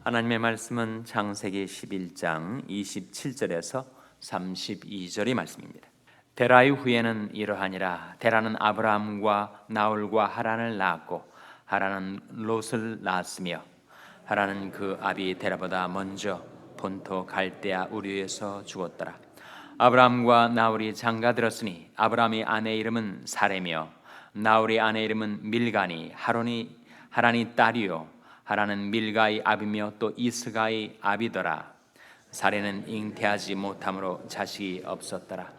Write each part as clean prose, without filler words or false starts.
하나님의 말씀은 창세기 11장 27절에서 32절의 말씀입니다. 데라의 후예는 이러하니라. 데라는 아브라함과 나홀과 하란을 낳았고 하란은 롯을 낳았으며 하란은 그 아비 데라보다 먼저 본토 갈대아 우르에서 죽었더라. 아브라함과 나홀이 장가들었으니 아브라함의 아내 이름은 사레며 나홀의 아내 이름은 밀가니 하란이 딸이요 하란은 밀가의 아비며 또 이스가의 아비더라. 사레는 잉태하지 못함으로 자식이 없었더라.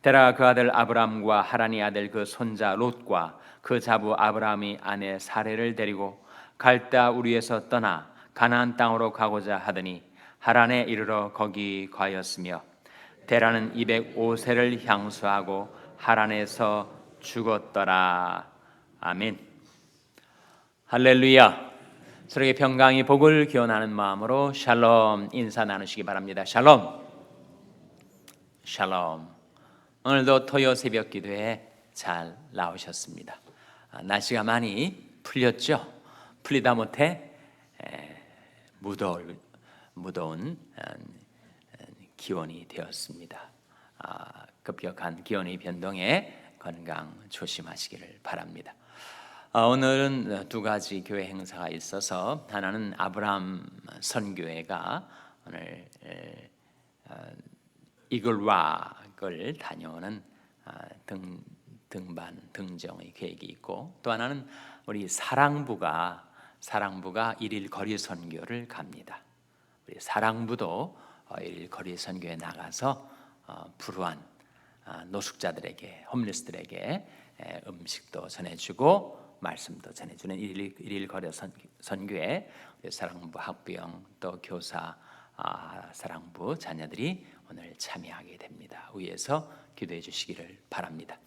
데라가 그 아들 아브람과 하란의 아들 그 손자 롯과 그 자부 아브라함의 아내 사레를 데리고 갈대아 우르에서 떠나 가나안 땅으로 가고자 하더니 하란에 이르러 거기 거하였으며 데라는 205세를 향수하고 하란에서 죽었더라. 아멘. 할렐루야. 서로에게 평강이 복을 기원하는 마음으로 샬롬 인사 나누시기 바랍니다. 샬롬. 샬롬. 오늘도 토요 새벽 기도에 잘 나오셨습니다. 날씨가 많이 풀렸죠? 풀리다 못해 무더운 기온이 되었습니다. 급격한 기온의 변동에 건강 조심하시기를 바랍니다. 오늘은 두 가지 교회 행사가 있어서 하나는 아브라함 선교회가 오늘 이글락을 다녀오는 등정의 계획이 있고, 또 하나는 우리 사랑부가 일일 거리 선교를 갑니다. 우리 사랑부도 일일 거리 선교에 나가서 불우한 노숙자들에게, 홈리스들에게 음식도 전해주고 말씀도 전해주는 일일 거리 선교에 사랑부 학부형 또 교사 사랑부 자녀들이 오늘 참여하게 됩니다. 위에서 기도해 주시기를 바랍니다.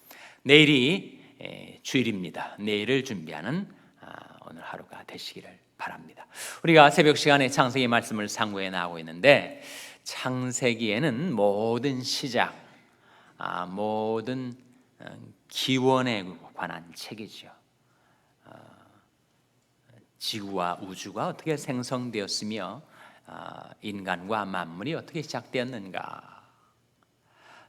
내일이 주일입니다. 내일을 준비하는 오늘 하루가 되시기를 바랍니다. 우리가 새벽 시간에 창세기 말씀을 상고해 나가고 있는데, 창세기에는 모든 시작, 모든 기원에 관한 책이죠. 지구와 우주가 어떻게 생성되었으며 인간과 만물이 어떻게 시작되었는가,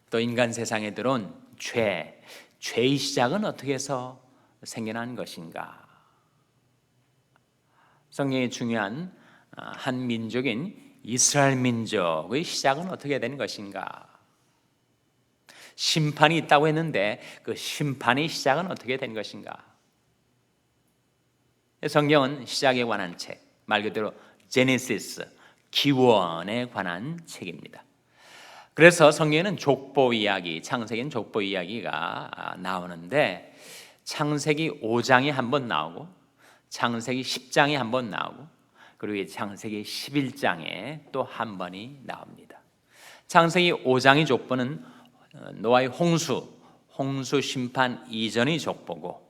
또 인간 세상에 들어온 죄의 시작은 어떻게 해서 생겨난 것인가, 성경의 중요한 한 민족인 이스라엘 민족의 시작은 어떻게 된 것인가, 심판이 있다고 했는데 그 심판의 시작은 어떻게 된 것인가. 성경은 시작에 관한 책, 말 그대로 제네시스, 기원에 관한 책입니다. 그래서 성경에는 족보 이야기, 창세기는 족보 이야기가 나오는데, 창세기 5장에 한 번 나오고 창세기 10장에 한 번 나오고 그리고 창세기 11장에 또 한 번이 나옵니다. 창세기 5장의 족보는 노아의 홍수 심판 이전의 족보고,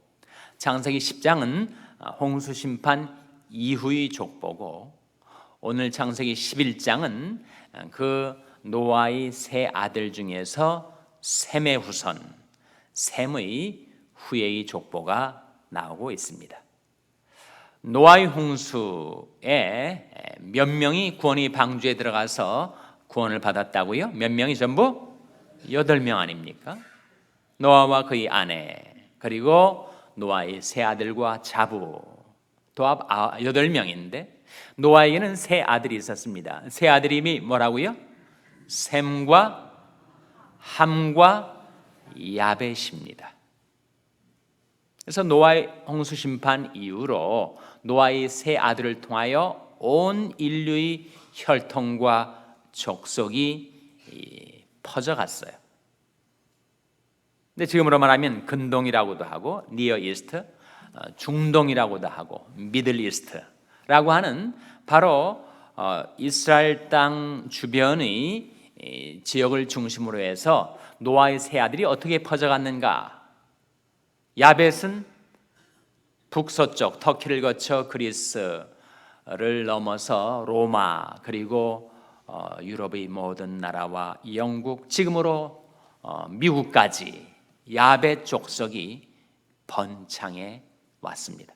창세기 10장은 홍수 심판 이후의 족보고, 오늘 창세기 11장은 그 노아의 세 아들 중에서 셈의 후손, 셈의 후예의 족보가 나오고 있습니다. 노아의 홍수에 몇 명이 구원의 방주에 들어가서 구원을 받았다고요? 몇 명이? 전부 8명 아닙니까? 노아와 그의 아내, 그리고 노아의 세 아들과 자부, 도합 8명인데 노아에게는 세 아들이 있었습니다. 세 아들이 뭐라고요? 셈과 함과 야벳입니다. 그래서 노아의 홍수 심판 이후로 노아의 세 아들을 통하여 온 인류의 혈통과 족속이 퍼져갔어요. 근데 지금으로 말하면 근동이라고도 하고 니어 이스트, 중동이라고도 하고 미들 이스트라고 하는 바로 이스라엘 땅 주변의 지역을 중심으로 해서 노아의 세 아들이 어떻게 퍼져갔는가. 야벳은 북서쪽 터키를 거쳐 그리스를 넘어서 로마, 그리고 유럽의 모든 나라와 영국, 지금으로 미국까지 야벳 족속이 번창해 왔습니다.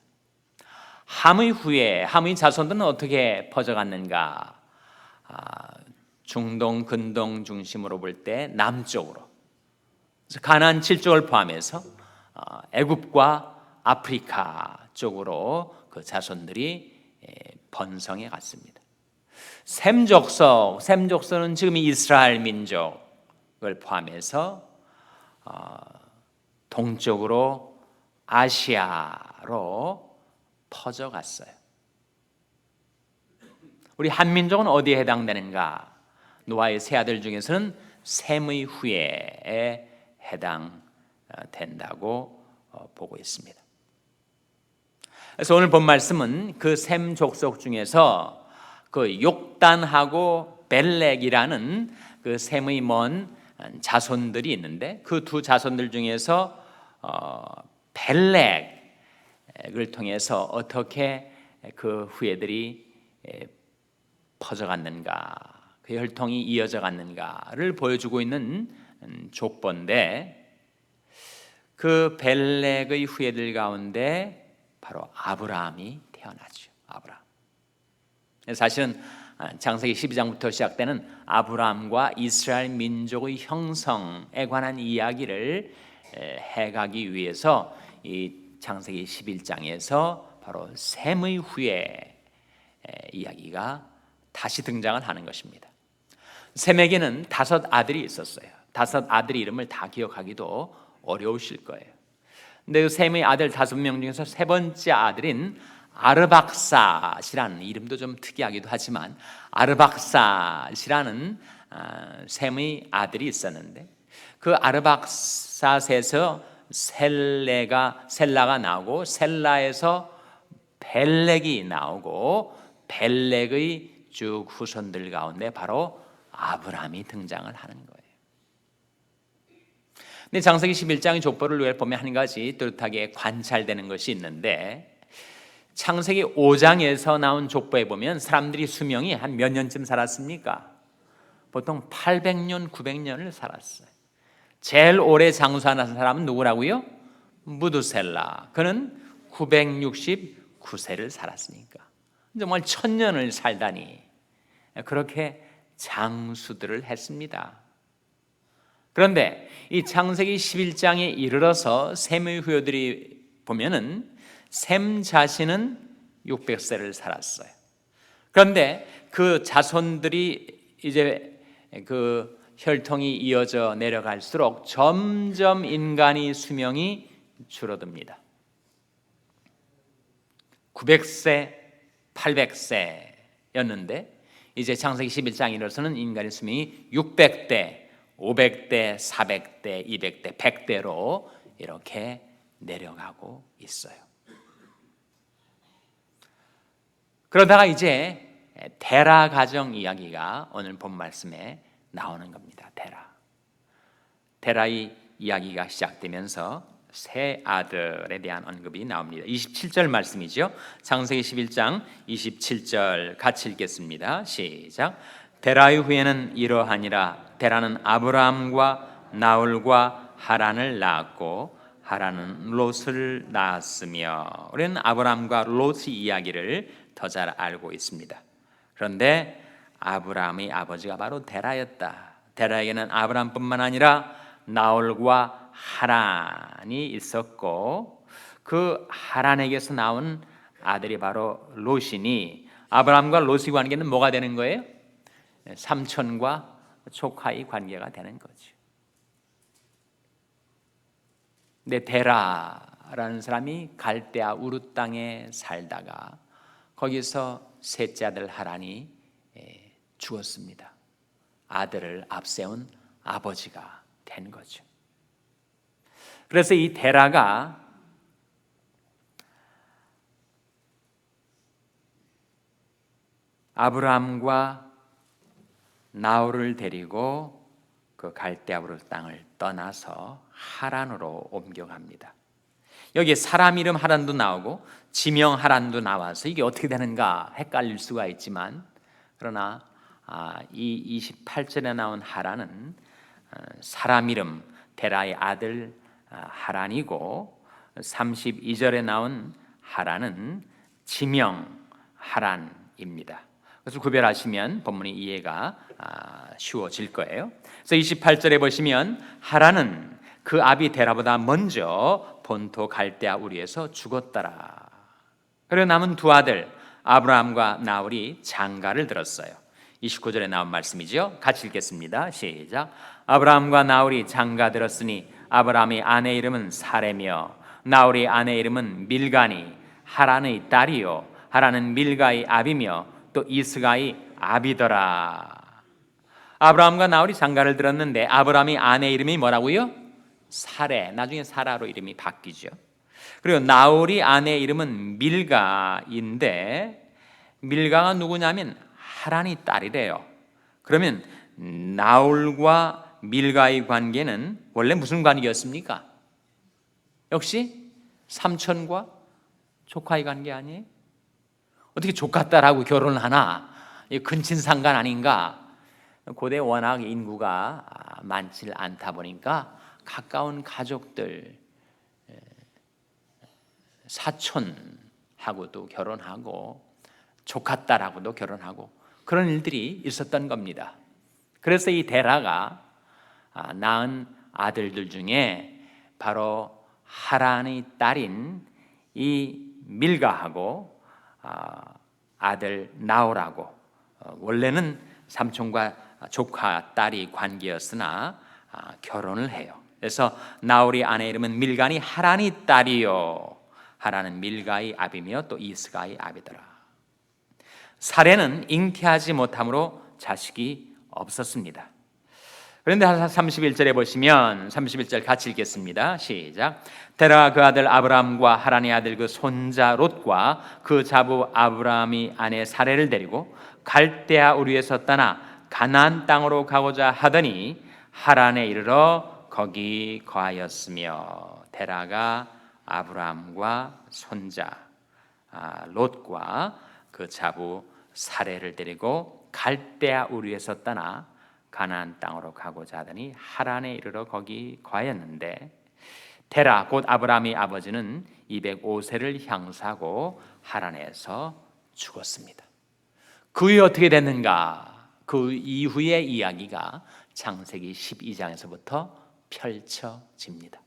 함의 후에 함의 자손들은 어떻게 퍼져갔는가? 중동, 근동 중심으로 볼 때 남쪽으로, 그래서 가나안 7족을 포함해서 애굽과 아프리카 쪽으로 그 자손들이 번성해 갔습니다. 셈족서는 지금 이스라엘 민족을 포함해서 동쪽으로 아시아로 퍼져갔어요. 우리 한민족은 어디에 해당되는가? 노아의 세 아들 중에서는 셈의 후예에 해당된다고 보고 있습니다. 그래서 오늘 본 말씀은 그 셈 족속 중에서 그 욕단하고 벨렉이라는 그 셈의 먼 자손들이 있는데, 그 두 자손들 중에서 벨렉을 통해서 어떻게 그 후예들이 퍼져갔는가, 그 혈통이 이어져 갔는가를 보여주고 있는 족보인데, 그 벨렉의 후예들 가운데 바로 아브라함이 태어나죠. 아브라함. 사실은 창세기 12장부터 시작되는 아브라함과 이스라엘 민족의 형성에 관한 이야기를 해가기 위해서 이 창세기 11장에서 바로 셈의 후예 이야기가 다시 등장을 하는 것입니다. 셈에게는 5 아들이 있었어요. 5 아들의 이름을 다 기억하기도 어려우실 거예요. 근데 그 셈의 아들 5명 중에서 세 번째 아들인 아르박삿이라는, 이름도 좀 특이하기도 하지만 아르박삿이라는 셈의 아들이 있었는데, 그 아르박삿에서 셀라가 나오고, 셀라에서 벨렉이 나오고, 벨렉의 쭉 후손들 가운데 바로 아브라함이 등장을 하는 거예요. 근데 창세기 11장의 족보를 보면 한 가지 뚜렷하게 관찰되는 것이 있는데, 창세기 5장에서 나온 족보에 보면 사람들이 수명이 한 몇 년쯤 살았습니까? 보통 800년, 900년을 살았어요. 제일 오래 장수하는 사람은 누구라고요? 무두셀라. 그는 969세를 살았으니까 정말 1000년을 살다니, 그렇게 장수들을 했습니다. 그런데 이 창세기 11장에 이르러서 셈의 후예들이 보면은 셈 자신은 600세를 살았어요. 그런데 그 자손들이 이제 그 혈통이 이어져 내려갈수록 점점 인간의 수명이 줄어듭니다. 900세, 800세였는데 이제 창세기 11장에 이르러서는 인간의 수명이 600대, 500대, 400대, 200대, 100대로 이렇게 내려가고 있어요. 그러다가 이제 데라 가정 이야기가 오늘 본 말씀에 나오는 겁니다. 데라의 이야기가 시작되면서 세 아들에 대한 언급이 나옵니다. 27절 말씀이죠. 창세기 11장 27절 같이 읽겠습니다. 시작. 데라의 후예는 이러하니라. 데라는 아브라함과 나홀과 하란을 낳았고 하란은 롯을 낳았으며. 우리는 아브라함과 롯의 이야기를 더 잘 알고 있습니다. 그런데 아브라함의 아버지가 바로 데라였다. 데라에게는 아브라함뿐만 아니라 나홀과 하란이 있었고, 그 하란에게서 나온 아들이 바로 롯이니, 아브라함과 롯의 관계는 뭐가 되는 거예요? 삼촌과 조카의 관계가 되는 거죠. 근데 데라라는 사람이 갈대아 우르 땅에 살다가 거기서 셋째 아들 하란이 죽었습니다. 아들을 앞세운 아버지가 된 거죠. 그래서 이 데라가 아브라함과 나홀을 데리고 그 갈대아 우르 땅을 떠나서 하란으로 옮겨갑니다. 여기에 사람 이름 하란도 나오고 지명 하란도 나와서 이게 어떻게 되는가 헷갈릴 수가 있지만, 그러나 이 28절에 나온 하란은 사람 이름 데라의 아들 하란이고, 32절에 나온 하란은 지명 하란입니다. 그래서 구별하시면 본문이 이해가 쉬워질 거예요. 그래서 28절에 보시면 하란은 그 아비 데라보다 먼저 본토 갈대아 우리에서 죽었더라. 그리고 남은 두 아들 아브라함과 나홀이 장가를 들었어요. 29절에 나온 말씀이죠. 같이 읽겠습니다. 시작. 아브라함과 나홀이 장가 들었으니 아브라함의 아내 이름은 사레며 나홀의 아내 이름은 밀가니 하란의 딸이요 하란은 밀가의 아비며 또 이스가의 아비더라. 아브라함과 나홀이 장가를 들었는데 아브라함의 아내 이름이 뭐라고요? 사레. 나중에 사라로 이름이 바뀌죠. 그리고 나홀이 아내 이름은 밀가인데 밀가가 누구냐면 하란의 딸이래요. 그러면 나홀과 밀가의 관계는 원래 무슨 관계였습니까? 역시 삼촌과 조카의 관계 아니에요? 어떻게 조카딸하고 결혼하나? 근친상간 아닌가? 고대 워낙 인구가 많지 않다 보니까 가까운 가족들 사촌하고도 결혼하고 조카딸하고도 결혼하고 그런 일들이 있었던 겁니다. 그래서 이 데라가 낳은 아들들 중에 바로 하란의 딸인 이 밀가하고 아들 나홀하고 원래는 삼촌과 조카 딸이 관계였으나 결혼을 해요. 그래서 나홀의 아내 이름은 밀가니 하란의 딸이요 하란은 밀가의 아비며 또 이스가의 아비더라. 사레는 잉태하지 못함으로 자식이 없었습니다. 그런데 31절에 보시면 31절 같이 읽겠습니다. 시작. 데라가 그 아들 아브라함과 하란의 아들 그 손자 롯과 그 자부 아브라함이 아내 사레를 데리고 갈대아 우르에서 떠나 가나안 땅으로 가고자 하더니 하란에 이르러 거기 거하였으며 데라가 아브라함과 손자 롯과 그 자부 사레를 데리고 갈대아 우르에서 떠나 가나안 땅으로 가고자 하더니 하란에 이르러 거기 거하였는데 데라 곧 아브라함의 아버지는 205세를 향수하고 하란에서 죽었습니다. 그 후에 어떻게 됐는가? 그 이후의 이야기가 창세기 12장에서부터 펼쳐집니다.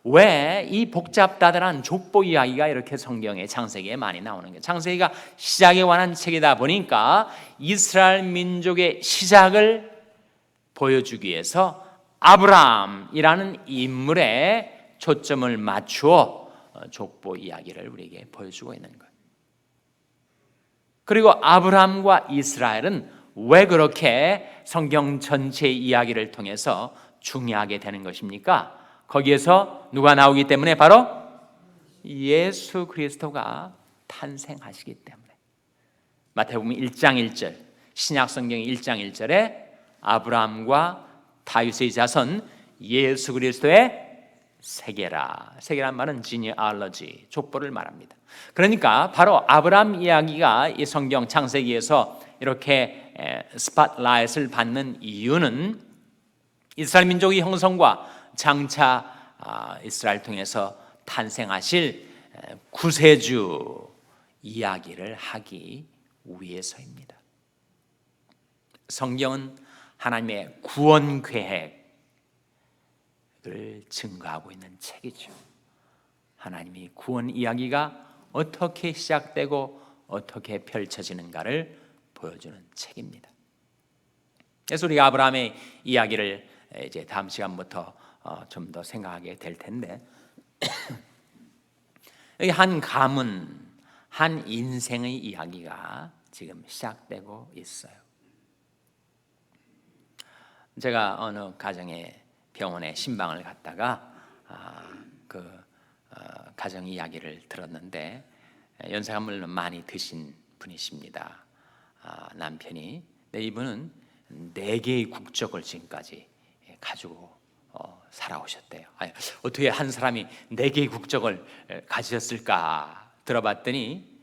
왜 이 복잡다단한 족보 이야기가 이렇게 성경에 창세기에 많이 나오는 거예요? 창세기가 시작에 관한 책이다 보니까 이스라엘 민족의 시작을 보여주기 위해서 아브라함이라는 인물에 초점을 맞추어 족보 이야기를 우리에게 보여주고 있는 거예요. 그리고 아브라함과 이스라엘은 왜 그렇게 성경 전체의 이야기를 통해서 중요하게 되는 것입니까? 거기에서 누가 나오기 때문에 바로 예수 그리스도가 탄생하시기 때문에. 마태복음 1장 1절 신약 성경 1장 1절에 아브라함과 다윗의 자손 예수 그리스도의 세계라. 세계란 말은 genealogy, 족보를 말합니다. 그러니까 바로 아브라함 이야기가 이 성경 창세기에서 이렇게 스팟라이트를 받는 이유는 이스라엘 민족의 형성과 장차 이스라엘 통해서 탄생하실 구세주 이야기를 하기 위해서입니다. 성경은 하나님의 구원 계획을 증거하고 있는 책이죠. 하나님이 구원 이야기가 어떻게 시작되고 어떻게 펼쳐지는가를 보여주는 책입니다. 그래서 우리가 아브라함의 이야기를 이제 다음 시간부터 좀 더 생각하게 될 텐데 여기 한 가문, 한 인생의 이야기가 지금 시작되고 있어요. 제가 어느 가정의 병원에 신방을 갔다가 가정 이야기를 들었는데 연세가 물론 많이 드신 분이십니다. 남편이. 이분은 4개의 국적을 지금까지 가지고 살아오셨대요. 어떻게 한 사람이 4개의 국적을 가지셨을까 들어봤더니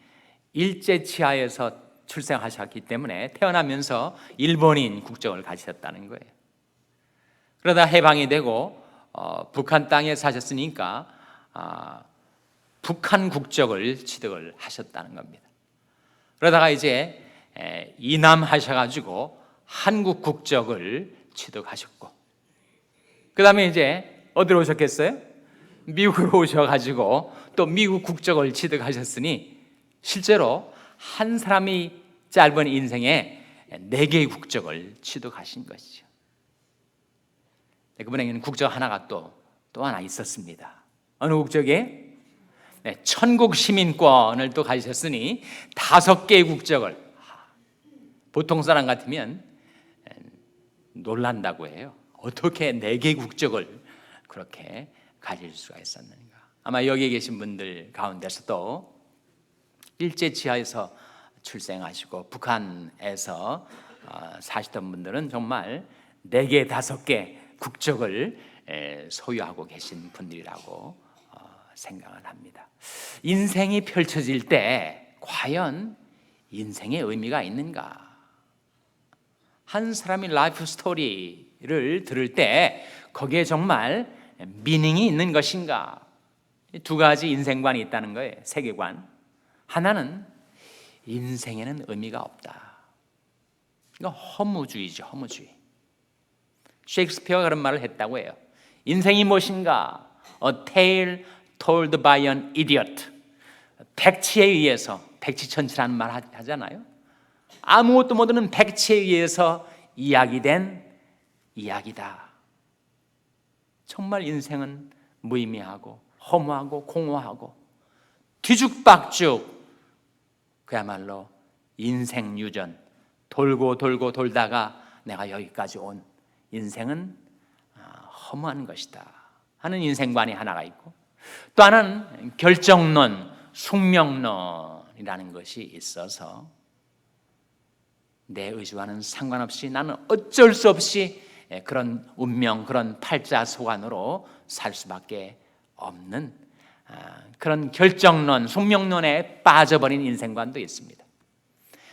일제치하에서 출생하셨기 때문에 태어나면서 일본인 국적을 가지셨다는 거예요. 그러다 해방이 되고 북한 땅에 사셨으니까 북한 국적을 취득을 하셨다는 겁니다. 그러다가 이제 이남하셔가지고 한국 국적을 취득하셨고, 그 다음에 이제 어디로 오셨겠어요? 미국으로 오셔가지고 또 미국 국적을 취득하셨으니 실제로 한 사람이 짧은 인생에 4개의 국적을 취득하신 것이죠. 그분에게는 국적 하나가 또 하나 있었습니다. 어느 국적에? 천국 시민권을 또 가지셨으니 5개의 국적을, 보통 사람 같으면 놀란다고 해요. 어떻게 4개의 국적을 그렇게 가질 수가 있었는가. 아마 여기 계신 분들 가운데서도 일제 지하에서 출생하시고 북한에서 사시던 분들은 정말 4개, 5개 국적을 소유하고 계신 분들이라고 생각을 합니다. 인생이 펼쳐질 때 과연 인생의 의미가 있는가? 한 사람이 라이프 스토리를 들을 때 거기에 정말 미닝이 있는 것인가? 2가지 인생관이 있다는 거예요. 세계관. 하나는 인생에는 의미가 없다. 이거 허무주의죠. 허무주의. 셰익스피어가 그런 말을 했다고 해요. 인생이 무엇인가? A tale told by an idiot. 백치에 의해서, 백치천치라는 말 하잖아요. 아무것도 모르는 백치에 의해서 이야기된 이야기다. 정말 인생은 무의미하고 허무하고 공허하고 뒤죽박죽, 그야말로 인생 유전, 돌고 돌고 돌다가 내가 여기까지 온 인생은 허무한 것이다 하는 인생관이 하나가 있고, 또 하나는 결정론, 숙명론이라는 것이 있어서 내 의지와는 상관없이 나는 어쩔 수 없이 그런 운명, 그런 팔자소관으로 살 수밖에 없는 그런 결정론, 숙명론에 빠져버린 인생관도 있습니다.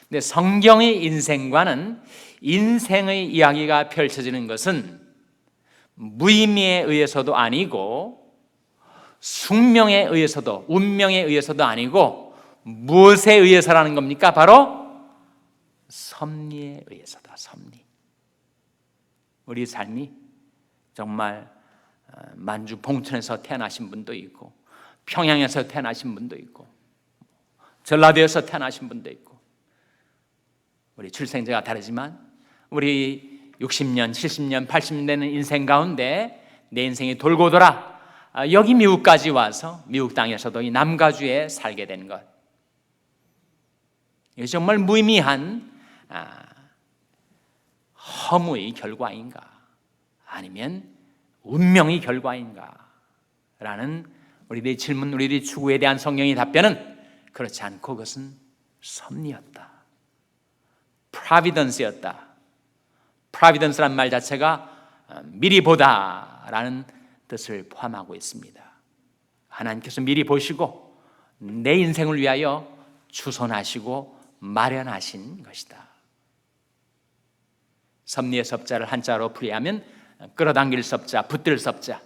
근데 성경의 인생관은, 인생의 이야기가 펼쳐지는 것은 무의미에 의해서도 아니고 숙명에 의해서도, 운명에 의해서도 아니고 무엇에 의해서라는 겁니까? 바로 섭리에 의해서다. 섭리. 우리 삶이 정말 만주 봉천에서 태어나신 분도 있고, 평양에서 태어나신 분도 있고, 전라도에서 태어나신 분도 있고, 우리 출생제가 다르지만 우리 60년, 70년, 80년 되는 인생 가운데 내 인생이 돌고 돌아 여기 미국까지 와서 미국 땅에서도 이 남가주에 살게 된 것, 이게 정말 무의미한 허무의 결과인가, 아니면 운명의 결과인가 라는 우리들의 질문, 우리들의 추구에 대한 성경의 답변은 그렇지 않고 그것은 섭리였다, providence였다. providence란 말 자체가 미리 보다라는 뜻을 포함하고 있습니다. 하나님께서 미리 보시고 내 인생을 위하여 추선하시고 마련하신 것이다. 섭리의 섭자를 한자로 풀이하면 끌어당길 섭자, 붙들 섭자.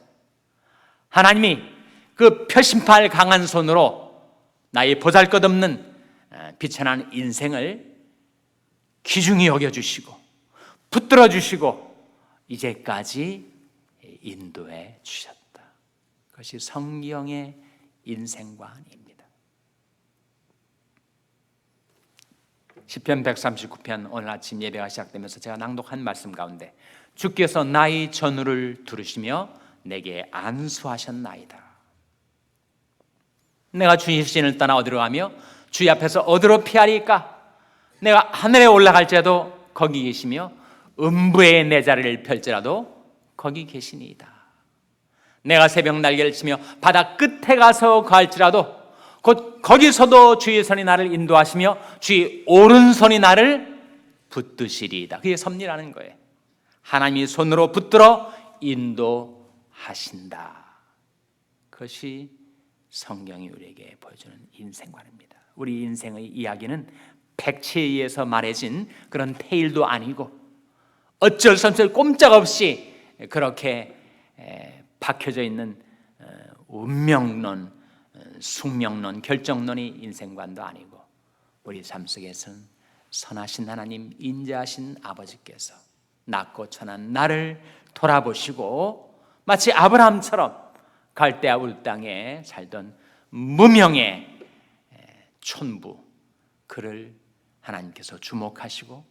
하나님이 그 표심팔 강한 손으로 나의 보잘것없는 비천한 인생을 귀중히 여겨주시고 붙들어 주시고 이제까지 인도해 주셨다. 그것이 성경의 인생관입니다. 시편 139편 오늘 아침 예배가 시작되면서 제가 낭독한 말씀 가운데, 주께서 나의 전우를 들으시며 내게 안수하셨나이다. 내가 주의 신을 떠나 어디로 가며 주의 앞에서 어디로 피하리까? 내가 하늘에 올라갈지라도 거기 계시며 음부에 내 자리를 펼지라도 거기 계시니이다. 내가 새벽 날개를 치며 바다 끝에 가서 거할지라도 곧 거기서도 주의 손이 나를 인도하시며 주의 오른손이 나를 붙드시리이다. 그게 섭리라는 거예요. 하나님이 손으로 붙들어 인도하신다. 그것이 성경이 우리에게 보여주는 인생관입니다. 우리 인생의 이야기는 백치에 의해서 말해진 그런 테일도 아니고 어쩔 수 없이 꼼짝없이 그렇게 박혀져 있는 운명론, 숙명론, 결정론이 인생관도 아니고 우리 삶 속에서는 선하신 하나님, 인자하신 아버지께서 낮고 천한 나를 돌아보시고 마치 아브라함처럼 갈대아 울 땅에 살던 무명의 촌부, 그를 하나님께서 주목하시고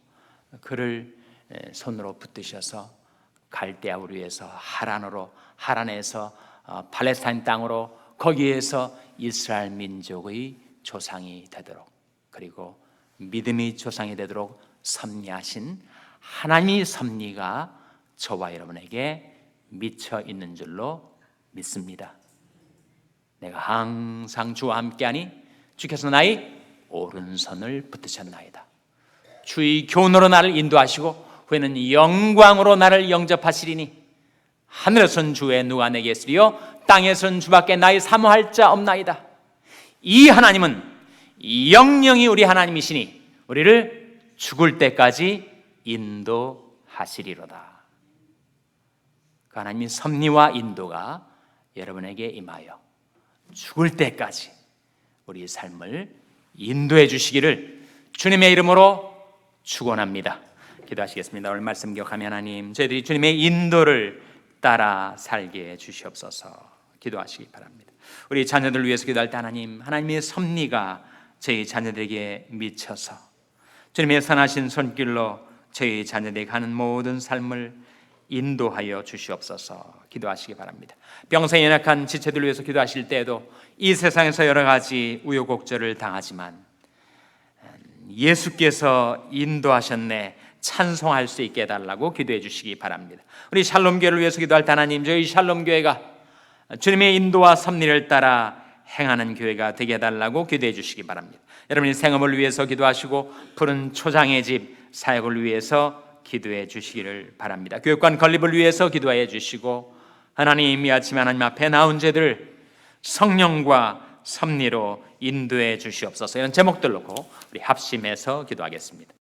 그를 손으로 붙드셔서 갈대아 울 위에서 하란에서 팔레스타인 땅으로, 거기에서 이스라엘 민족의 조상이 되도록, 그리고 믿음의 조상이 되도록 섭리하신 하나님의 섭리가 저와 여러분에게 미쳐 있는 줄로 믿습니다. 내가 항상 주와 함께하니 주께서 나의 오른손을 붙드셨나이다. 주의 교훈으로 나를 인도하시고 후에는 영광으로 나를 영접하시리니 하늘에선 주의 누가 내게 있으리요 땅에선 주밖에 나의 사모할 자 없나이다. 이 하나님은 영영이 우리 하나님이시니 우리를 죽을 때까지 인도하시리로다. 그 하나님의 섭리와 인도가 여러분에게 임하여 죽을 때까지 우리의 삶을 인도해 주시기를 주님의 이름으로 축원합니다. 기도하시겠습니다. 오늘 말씀 기억하며 하나님, 저희들이 주님의 인도를 따라 살게 해 주시옵소서. 기도하시기 바랍니다. 우리 자녀들을 위해서 기도할 때 하나님의 섭리가 저희 자녀들에게 미쳐서 주님의 선하신 손길로 저희 자녀들이 가는 모든 삶을 인도하여 주시옵소서. 기도하시기 바랍니다. 병세 연약한 지체들 위해서 기도하실 때에도 이 세상에서 여러 가지 우여곡절을 당하지만 예수께서 인도하셨네, 찬송할 수 있게 해달라고 기도해 주시기 바랍니다. 우리 샬롬교회를 위해서 기도할 때 하나님, 저희 샬롬교회가 주님의 인도와 섭리를 따라 행하는 교회가 되게 해달라고 기도해 주시기 바랍니다. 여러분의 생업을 위해서 기도하시고 푸른 초장의 집 사역을 위해서 기도해 주시기를 바랍니다. 교육관 건립을 위해서 기도해 주시고 하나님, 이 아침에 하나님 앞에 나온 죄들 성령과 섭리로 인도해 주시옵소서. 이런 제목들 놓고 우리 합심해서 기도하겠습니다.